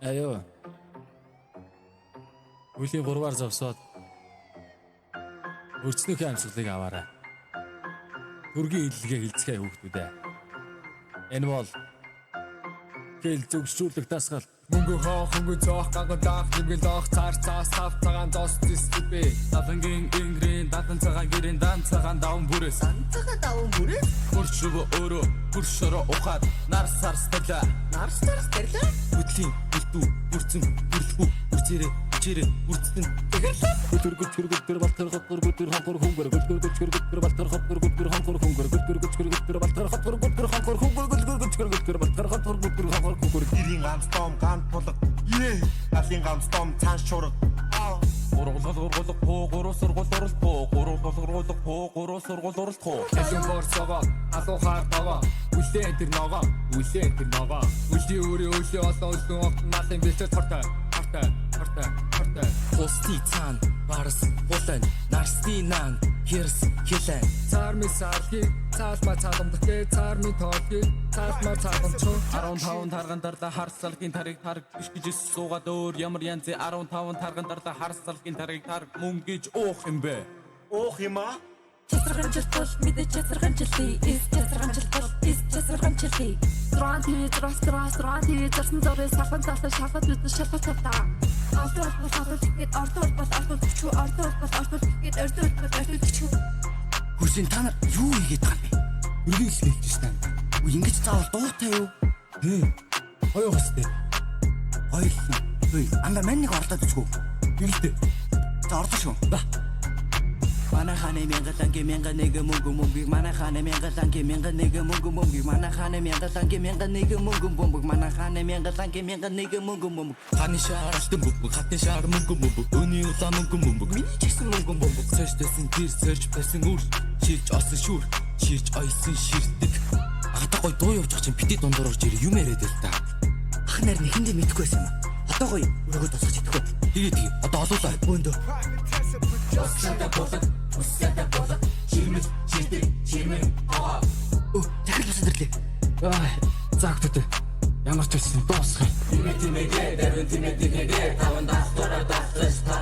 Аюу. Үлийн 3-аар зовсоод өрчнөхийн амьсгалыг аваарай. Төргийн хэллэгээ хилцгээ хүүхдүүдээ. Энэ бол хэл зөвшөөрлөх дасгал. Мөнгө хоох, хөнгө зоох, ганган даах, нэмгэл оох, цаар цаас, тав цагаан зоос дистрибэ. Далангийн ингрийн дадан цагаан гэрийн дан цагаан даван бүрээс. Цагаан даван бүрээс Хурш руу өөрөө хурш ороо ухаад нар сарстала. нарс тэрлээ. Хөтлийн бүлдүү бүрцэн бүрлэхүү үрцээрээ чирээ үрцэн. Гүтгүр гүтгүр балтар хатгур гүтгүр ханхур хүнгэр гүтгүр гүтгүр балтар хатгур гүтгүр ханхур хүнгэр гүтгүр гүтгүр балтар хатгур гүтгүр ханхур хүнгэр гүтгүр балтар хатгур гүтгүр ханхур хүнгэр. Ирийн ганцтом ганц тулга. Галын ганцтом цаан шураг. Гургуулгал поо гуруу сургууль урал поо гургуулгал поо гуруу сургууль урал поо. Тэжин борцоогоо, алуу хаар таваа. Үлээ тэр ногоо, үлээ тэр ногоо. Үлийн өөрийн үлээ олон үлэн огт малын бэлтэж хортой. Хости цаан барс хулан нарсны наан хэрс хилэн. Цаармын саалхийг цаалма цааламдахгээ цаармын тоолхийг цаалма цааламчуу 15 тарган дарлаа харсалгийн тариг тарг биш гэж суугаад өөр ямар янзын 15 тарган дарлаа харсалгийн тариг тарг мөн гэж уух юм бэ. Уух юм аа. Часарганчилтал мэдээ часарганчилтий is часарганчилтал is часарганчилтий. Строн TV зарсан зургийг салхан талаа шалгаж үзэн шалгаж тавтаа. Ордол гэд ордол чүү гэд ордол чүү. Хүсин та нар юу хийгээд байгаа юм бэ? Өргөөл хэлж штэ. Үгүй ингэж заавал дуутай юу? Хоёо хөстэй. Хоёулаа. Хөөе, анда мань нэг ордоод үзгүү. Гэлтэй. За ордоо шүү. Манайханы мянгаланги мянган мөнгө манайханы мянгаланги мянган мөнгө манайханы мянгаланги мянган мөнгө Ханы шаарлтан бүбэг хатны шаар мөнгө өний улаан мөнгө миний ч гэсэн мөнгө цаашдасан гэр сорж байсан үр ширж осон шүр ширж ойсон ширдэг агата гой дуу явуучих чинь бити дундуур орж ирээ юм яриад л та ах нар нэхэндээ мэдэхгүй байсан юм. Одоо гоё өргөд тосгож идэхгүй. тэгээ одоо олуулаа Бөөндөө. Захир босод ирлээ. Загтүтэ. Ямар ч байсан дуусгая. Тимэгээ таван дахтараа дахтас та